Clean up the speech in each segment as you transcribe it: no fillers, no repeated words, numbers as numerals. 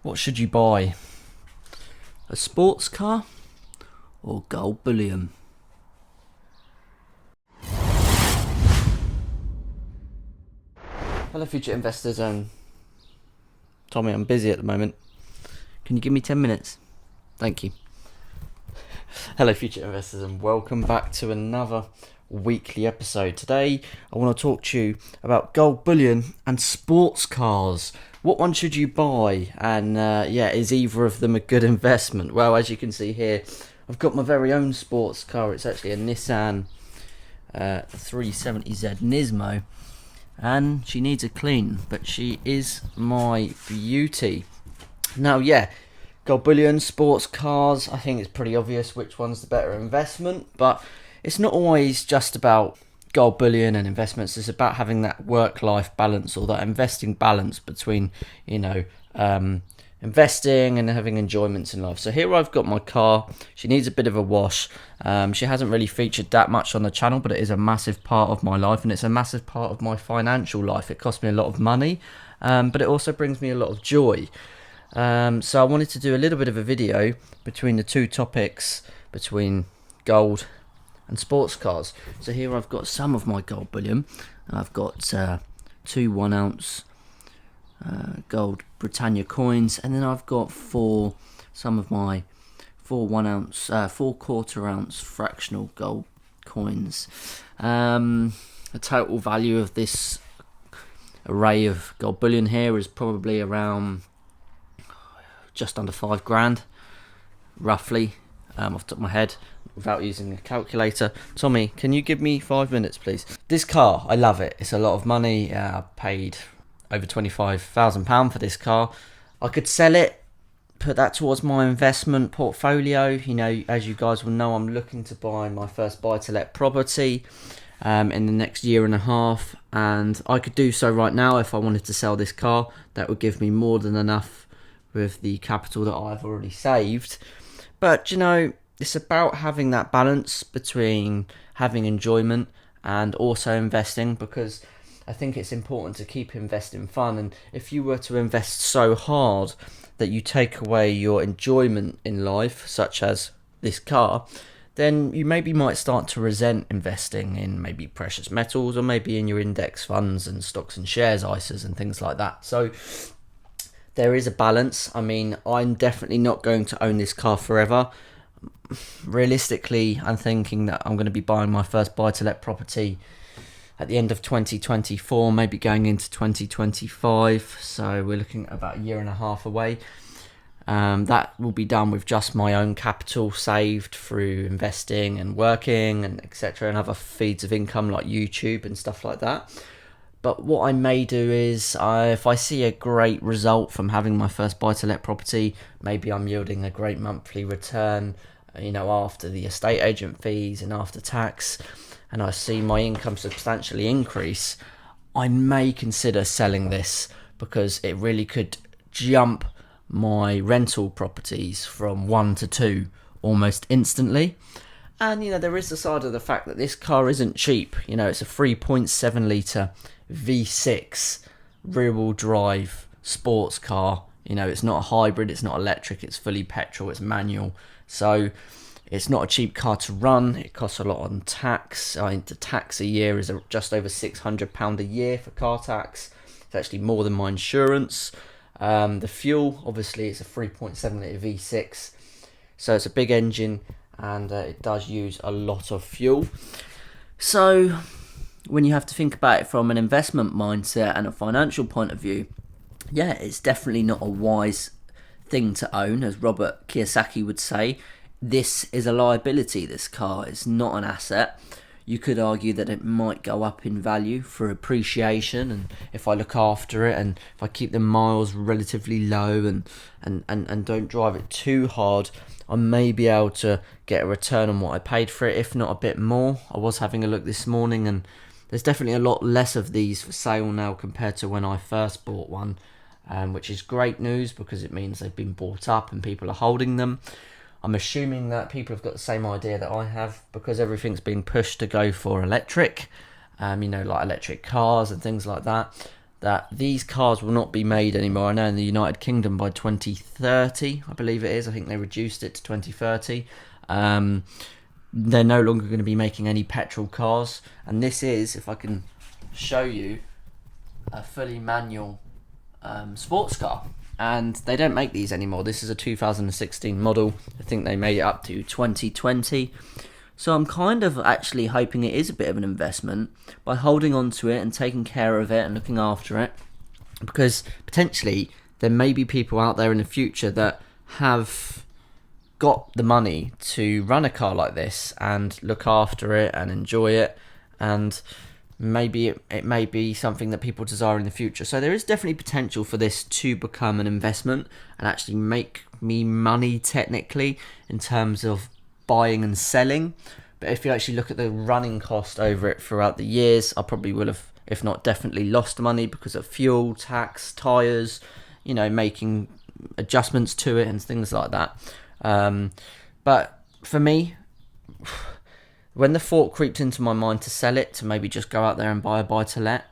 What should you buy? A sports car or gold bullion? Hello future investors, Tommy, I'm busy at the moment. Can you give me 10 minutes? Thank you. Hello future investors and welcome back to another weekly episode. Today I want to talk to you about gold bullion and sports cars. What one should you buy? And is either of them a good investment? Well, as you can see here, I've got my very own sports car. It's actually a Nissan 370Z Nismo, and she needs a clean, but she is my beauty. Now, gold bullion, sports cars, I think it's pretty obvious which one's the better investment, but it's not always just about gold bullion and investments. It's about having that work-life balance, or that investing balance between, investing and having enjoyments in life. So here I've got my car. She needs a bit of a wash. She hasn't really featured that much on the channel, but it is a massive part of my life, and it's a massive part of my financial life. It costs me a lot of money, but it also brings me a lot of joy. So I wanted to do a little bit of a video between the two topics, between gold and sports cars. So here I've got some of my gold bullion. I've got two 1 ounce gold Britannia coins, and then I've got some of my 4 quarter ounce fractional gold coins. The total value of this array of gold bullion here is probably around just under £5,000, roughly, off the top of my head, without using a calculator. Tommy, can you give me 5 minutes, please? This car, I love it. It's a lot of money. I paid over £25,000 for this car. I could sell it, put that towards my investment portfolio. As you guys will know, I'm looking to buy my first buy-to-let property in the next year and a half, and I could do so right now if I wanted to sell this car. That would give me more than enough with the capital that I've already saved. But it's about having that balance between having enjoyment and also investing, because I think it's important to keep investing fun. And if you were to invest so hard that you take away your enjoyment in life, such as this car, then you maybe might start to resent investing in maybe precious metals, or maybe in your index funds and stocks and shares, ISAs and things like that. So there is a balance. I mean, I'm definitely not going to own this car forever. Realistically, I'm thinking that I'm going to be buying my first buy-to-let property at the end of 2024, maybe going into 2025. So we're looking at about a year and a half away. That will be done with just my own capital saved through investing and working and etc., and other feeds of income like YouTube and stuff like that. But what I may do is, if I see a great result from having my first buy-to-let property, maybe I'm yielding a great monthly return, after the estate agent fees and after tax, and I see my income substantially increase, I may consider selling this, because it really could jump my rental properties from 1 to 2 almost instantly. And there is the side of the fact that this car isn't cheap. It's a 3.7 litre V6 rear-wheel drive sports car. It's not a hybrid, it's not electric, it's fully petrol, it's manual. So it's not a cheap car to run. It costs a lot on tax. I think the tax a year is just over £600 a year for car tax. It's actually more than my insurance. The fuel, obviously, it's a 3.7 litre V6, so it's a big engine, and it does use a lot of fuel. So when you have to think about it from an investment mindset and a financial point of view, it's definitely not a wise thing to own. As Robert Kiyosaki would say, this is a liability. This car is not an asset. You could argue that it might go up in value for appreciation, and if I look after it and if I keep the miles relatively low and don't drive it too hard, I may be able to get a return on what I paid for it, if not a bit more. I was having a look this morning, and there's definitely a lot less of these for sale now compared to when I first bought one, which is great news, because it means they've been bought up and people are holding them. I'm assuming that people have got the same idea that I have, because everything's being pushed to go for electric, like electric cars and things like that. that these cars will not be made anymore. I know in the United Kingdom by 2030, I believe it is. I think they reduced it to 2030. They're no longer going to be making any petrol cars. And this is, if I can show you, a fully manual sports car. And they don't make these anymore. This is a 2016 model. I think they made it up to 2020. So I'm kind of actually hoping it is a bit of an investment by holding on to it and taking care of it and looking after it, because potentially there may be people out there in the future that have got the money to run a car like this and look after it and enjoy it, and maybe it may be something that people desire in the future. So there is definitely potential for this to become an investment and actually make me money technically in terms of buying and selling. But if you actually look at the running cost over it throughout the years, I probably will have, if not definitely, lost money because of fuel, tax, tyres, making adjustments to it and things like that. But for me, when the thought creeped into my mind to sell it, to maybe just go out there and buy a buy-to-let,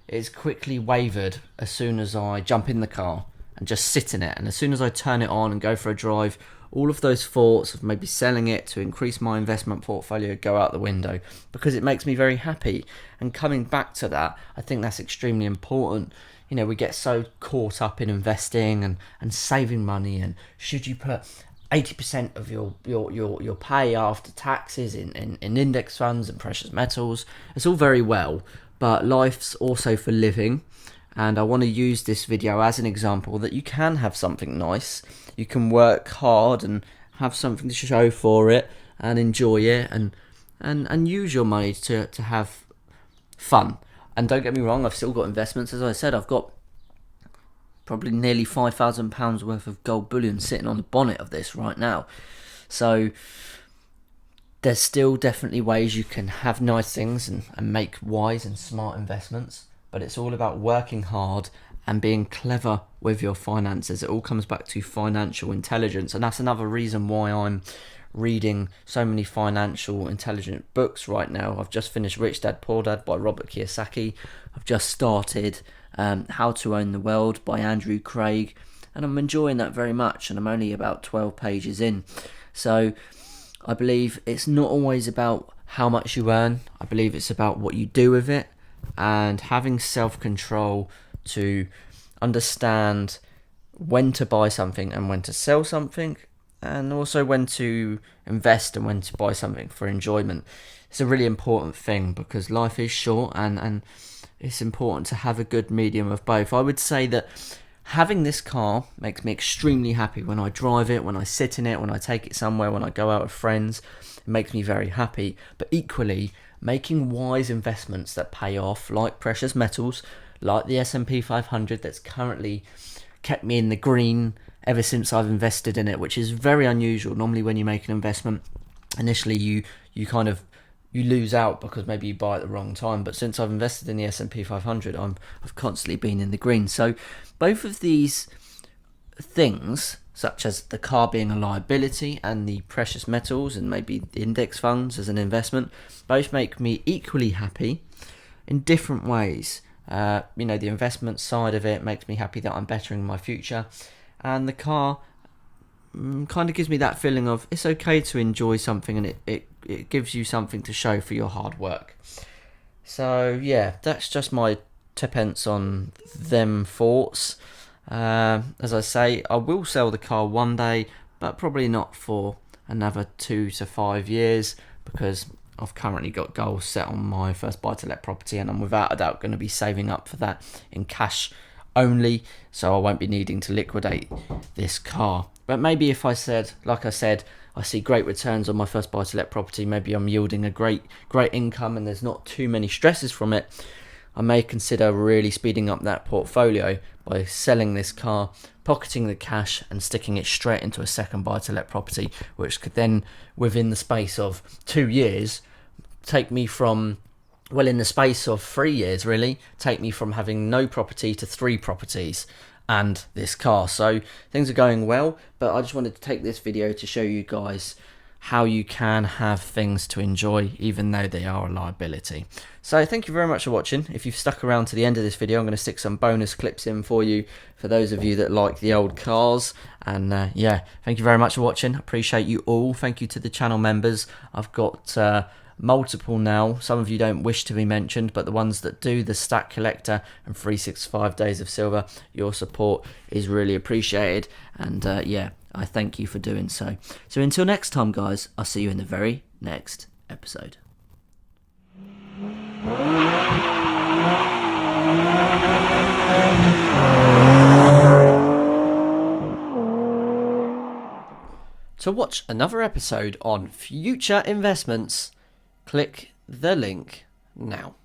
it's quickly wavered as soon as I jump in the car and just sit in it. And as soon as I turn it on and go for a drive, all of those thoughts of maybe selling it to increase my investment portfolio go out the window, because it makes me very happy. And coming back to that, I think that's extremely important. We get so caught up in investing and saving money, and should you put 80% of your pay after taxes in index funds and precious metals? It's all very well, but life's also for living. And I want to use this video as an example that you can have something nice. You can work hard and have something to show for it and enjoy it and use your money to have fun. And don't get me wrong, I've still got investments. As I said, I've got probably nearly £5,000 worth of gold bullion sitting on the bonnet of this right now. So there's still definitely ways you can have nice things and make wise and smart investments. But it's all about working hard and being clever with your finances. It all comes back to financial intelligence. And that's another reason why I'm reading so many financial intelligent books right now. I've just finished Rich Dad Poor Dad by Robert Kiyosaki. I've just started How to Own the World by Andrew Craig. And I'm enjoying that very much. And I'm only about 12 pages in. So I believe it's not always about how much you earn. I believe it's about what you do with it. And having self-control to understand when to buy something and when to sell something, and also when to invest and when to buy something for enjoyment. It's a really important thing because life is short, and it's important to have a good medium of both. I would say that having this car makes me extremely happy when I drive it, when I sit in it, when I take it somewhere, when I go out with friends. It makes me very happy. But equally, making wise investments that pay off, like precious metals, like the S&P 500 that's currently kept me in the green ever since I've invested in it, which is very unusual. Normally when you make an investment, initially you lose out because maybe you buy at the wrong time. But since I've invested in the S&P 500, I've constantly been in the green. So both of these things, such as the car being a liability and the precious metals and maybe the index funds as an investment, both make me equally happy in different ways. The investment side of it makes me happy that I'm bettering my future, and the car kind of gives me that feeling of it's okay to enjoy something, and it gives you something to show for your hard work. So yeah, that's just my 2p on them thoughts. As I say, I will sell the car one day, but probably not for another 2 to 5 years, because I've currently got goals set on my first buy-to-let property, and I'm without a doubt going to be saving up for that in cash only, so I won't be needing to liquidate this car. But maybe if I said, like I said, I see great returns on my first buy-to-let property, maybe I'm yielding a great income and there's not too many stresses from it, I may consider really speeding up that portfolio by selling this car, pocketing the cash and sticking it straight into a second buy-to-let property, which could then, within the space of 2 years, take me from, well, in the space of 3 years really, take me from having no property to 3 properties and this car. So things are going well, but I just wanted to take this video to show you guys how you can have things to enjoy even though they are a liability. So thank you very much for watching. If you've stuck around to the end of this video, I'm going to stick some bonus clips in for you for those of you that like the old cars. And yeah, thank you very much for watching. Appreciate you all. Thank you to the channel members. I've got multiple now. Some of you don't wish to be mentioned, but the ones that do, the Stack Collector and 365 Days of Silver, your support is really appreciated. And yeah, I thank you for doing so. So until next time, guys, I'll see you in the very next episode. To watch another episode on future investments, click the link now.